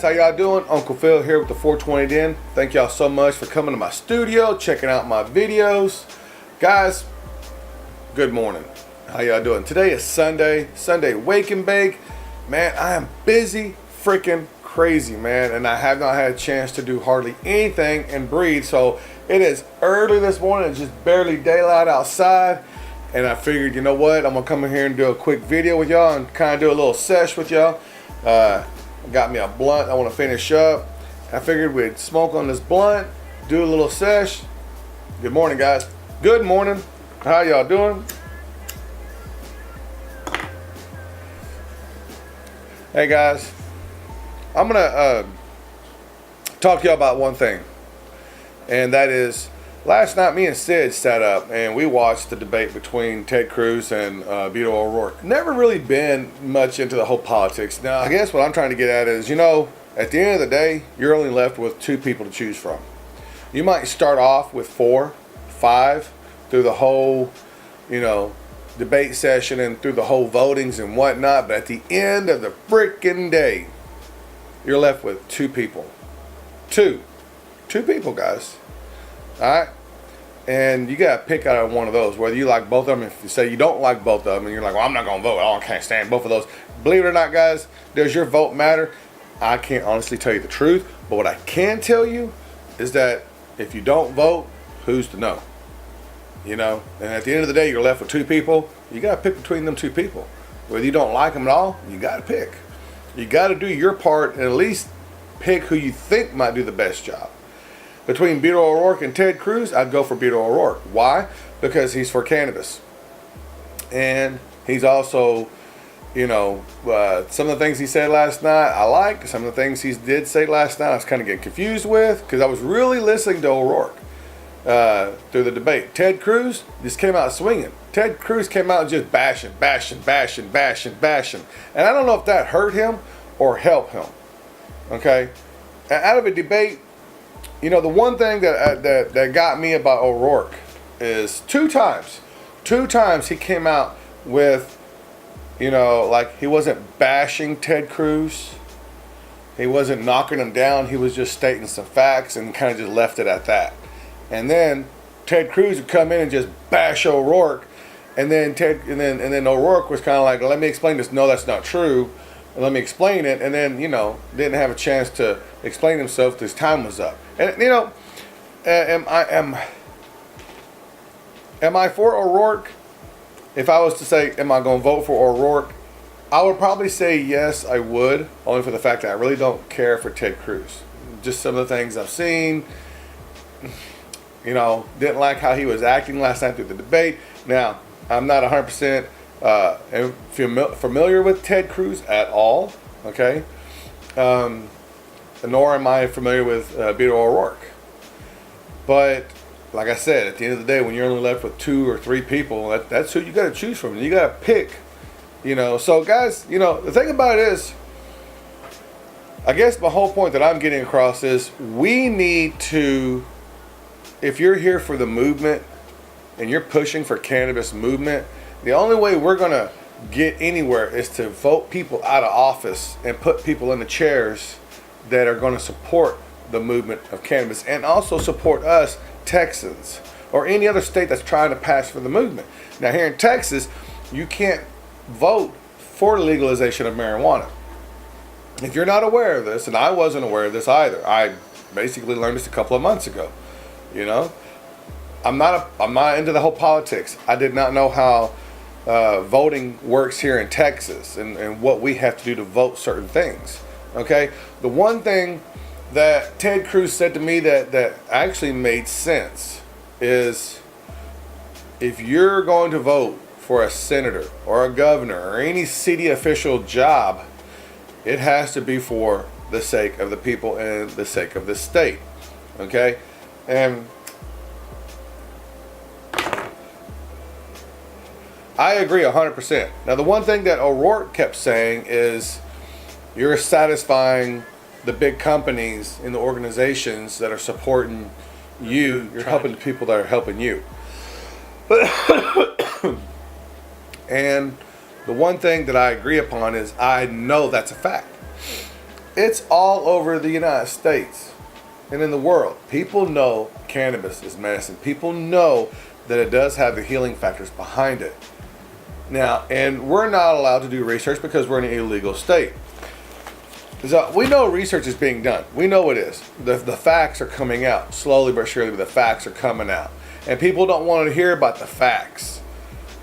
guys, how y'all doing? Uncle Phil here with the 420 Den. Thank y'all so much for coming to my studio, checking out my videos. Guys, good morning. How y'all doing? Today is Sunday wake and bake. Man, I am busy freaking crazy, man, and I have not had a chance to do hardly anything and breathe. So it is early this morning. It's just barely daylight outside, and I figured, you know what, I'm gonna come in here and do a quick video with y'all and kind of do a little sesh with y'all. Got me a blunt I want to finish up. I figured we'd smoke on this blunt, do a little sesh. Good morning, guys. Good morning. How y'all doing? Hey guys, I'm gonna talk to y'all about one thing, and that is last night me and Sid sat up and we watched the debate between Ted Cruz and Beto O'Rourke. Never really been much into the whole politics. Now, I guess what I'm trying to get at is, you know, at the end of the day, you're only left with two people to choose from. You might start off with 4, 5 through the whole, you know, debate session and through the whole votings and whatnot, but at the end of the freaking day, you're left with two people. Two people, guys. Alright? And you gotta pick out of one of those, whether you like both of them. If you say you don't like both of them and you're like, well, I'm not gonna vote, I can't stand both of those. Believe it or not, guys, does your vote matter? I can't honestly tell you the truth, but what I can tell you is that if you don't vote, who's to know? You know, and at the end of the day, you're left with two people. You got to pick between them two people. Whether you don't like them at all, you got to pick. You got to do your part and at least pick who you think might do the best job. Between Beto O'Rourke and Ted Cruz, I'd go for Beto O'Rourke. Why? Because he's for cannabis. And he's also, you know, some of the things he said last night, I liked. Some of the things he did say last night, I was kind of getting confused with because I was really listening to O'Rourke. Through the debate. Ted Cruz just came out swinging. Ted Cruz came out just bashing. And I don't know if that hurt him or helped him. Okay? And out of a debate, you know, the one thing that got me about O'Rourke is two times he came out with, you know, like he wasn't bashing Ted Cruz. He wasn't knocking him down. He was just stating some facts and kind of just left it at that. And then Ted Cruz would come in and just bash O'Rourke, and then O'Rourke was kind of like, let me explain this. No, that's not true. Let me explain it. And then, you know, didn't have a chance to explain himself till his time was up. And you know, am I for O'Rourke? If I was to say, am I going to vote for O'Rourke? I would probably say yes, I would, only for the fact that I really don't care for Ted Cruz. Just some of the things I've seen. You know, didn't like how he was acting last night through the debate. Now, I'm not 100% familiar with Ted Cruz at all, okay? Nor am I familiar with Beto O'Rourke. But, like I said, at the end of the day, when you're only left with 2 or 3 people, that's who you got to choose from. And you got to pick, you know. So, guys, you know, the thing about it is, I guess my whole point that I'm getting across is we need to, if you're here for the movement and you're pushing for cannabis movement, the only way we're going to get anywhere is to vote people out of office and put people in the chairs that are going to support the movement of cannabis and also support us Texans or any other state that's trying to pass for the movement. Now here in Texas, you can't vote for legalization of marijuana. If you're not aware of this, and I wasn't aware of this either, I basically learned this a couple of months ago. You know, I'm not into the whole politics. I did not know how voting works here in Texas and what we have to do to vote certain things. Okay, the one thing that Ted Cruz said to me that actually made sense is, if you're going to vote for a senator or a governor or any city official job, it has to be for the sake of the people and the sake of the state. Okay? And I agree 100%. Now, the one thing that O'Rourke kept saying is, you're satisfying the big companies and the organizations that are supporting you. You're helping the people that are helping you. And the one thing that I agree upon is, I know that's a fact. It's all over the United States and in the world. People know cannabis is medicine. People know that it does have the healing factors behind it. Now, and we're not allowed to do research because we're in an illegal state. So we know research is being done. We know it is. The facts are coming out slowly but surely, but the facts are coming out. And people don't want to hear about the facts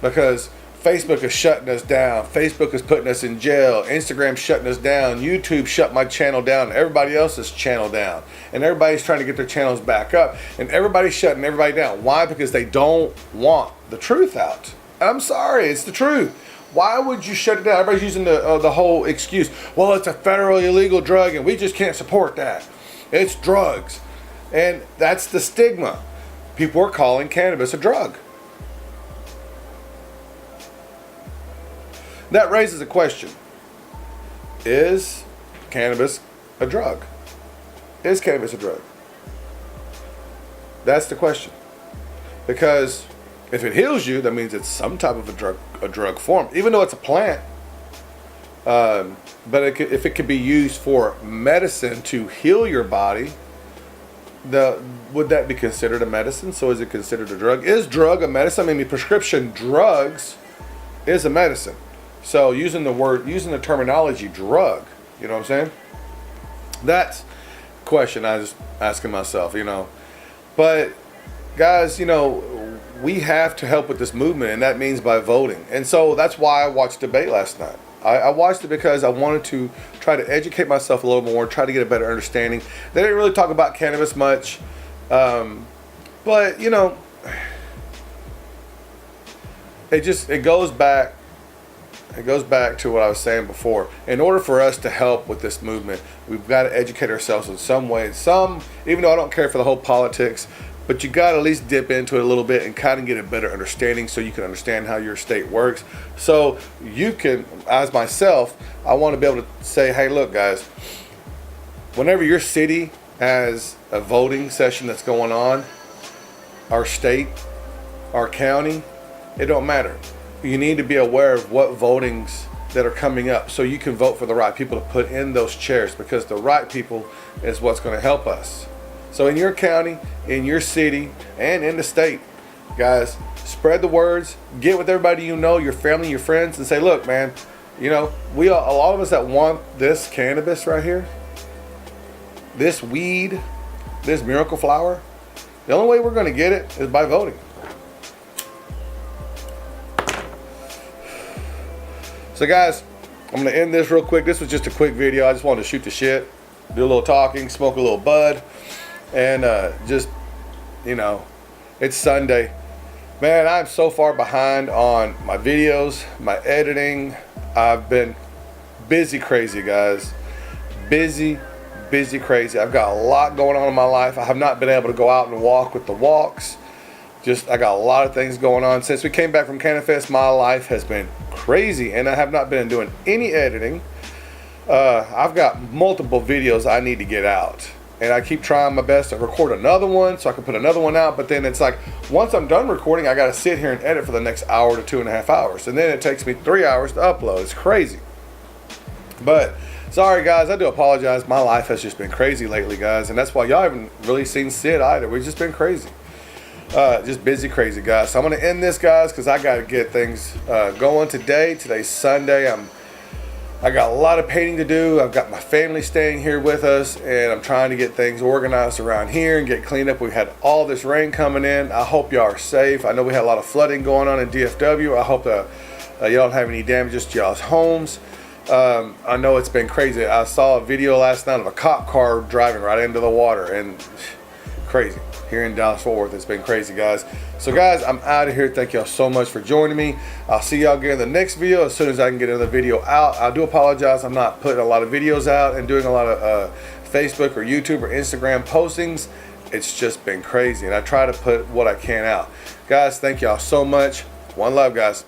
because Facebook is shutting us down. Facebook is putting us in jail. Instagram's shutting us down. YouTube shut my channel down. Everybody else's channel down. And everybody's trying to get their channels back up. And everybody's shutting everybody down. Why? Because they don't want the truth out. And I'm sorry, it's the truth. Why would you shut it down? Everybody's using the whole excuse. Well, it's a federally illegal drug and we just can't support that. It's drugs. And that's the stigma. People are calling cannabis a drug. That raises a question. Is cannabis a drug? Is cannabis a drug? That's the question. Because if it heals you, that means it's some type of a drug form, even though it's a plant. But if it could be used for medicine to heal your body, would that be considered a medicine? So is it considered a drug? Is drug a medicine? I mean, prescription drugs is a medicine. So using the terminology drug, you know what I'm saying? That's a question I was asking myself, you know. But guys, you know, we have to help with this movement, and that means by voting. And so that's why I watched debate last night. I watched it because I wanted to try to educate myself a little more, try to get a better understanding. They didn't really talk about cannabis much, but you know, it goes back to what I was saying before. In order for us to help with this movement, we've got to educate ourselves in some way. Even though I don't care for the whole politics, but you got to at least dip into it a little bit and kind of get a better understanding so you can understand how your state works. So you can, as myself, I want to be able to say, hey, look, guys, whenever your city has a voting session that's going on, our state, our county, it don't matter. You need to be aware of what votings that are coming up so you can vote for the right people to put in those chairs, because the right people is what's going to help us. So in your county, in your city, and in the state, guys, spread the words, get with everybody you know, your family, your friends, and say, look, man, you know, a lot of us that want this cannabis right here, this weed, this miracle flower, the only way we're going to get it is by voting. So guys, I'm going to end this real quick. This was just a quick video. I just wanted to shoot the shit, do a little talking, smoke a little bud, and just, you know, it's Sunday. Man, I'm so far behind on my videos, my editing. I've been busy crazy, guys. Busy crazy. I've got a lot going on in my life. I have not been able to go out and walk with the walks. I got a lot of things going on. Since we came back from Cannabis, my life has been crazy, and I have not been doing any editing. I've got multiple videos I need to get out, and I keep trying my best to record another one so I can put another one out. But then it's like, once I'm done recording, I got to sit here and edit for the next hour to 2.5 hours, and then it takes me 3 hours to upload. It's crazy. But sorry, guys, I do apologize. My life has just been crazy lately, guys, and that's why y'all haven't really seen Sid either. We've just been crazy. Just busy crazy, guys. So I'm going to end this, guys, because I got to get things going today. Today's Sunday. I got a lot of painting to do. I've got my family staying here with us, and I'm trying to get things organized around here and get cleaned up. We've had all this rain coming in. I hope y'all are safe. I know we had a lot of flooding going on in DFW. I hope that y'all don't have any damages to y'all's homes. I know it's been crazy. I saw a video last night of a cop car driving right into the water, and crazy. Here in Dallas-Fort Worth, it's been crazy, guys. So guys, I'm out of here. Thank y'all so much for joining me. I'll see y'all again in the next video as soon as I can get another video out. I do apologize, I'm not putting a lot of videos out and doing a lot of Facebook or YouTube or Instagram postings. It's just been crazy, and I try to put what I can out. Guys, thank y'all so much. One love, guys.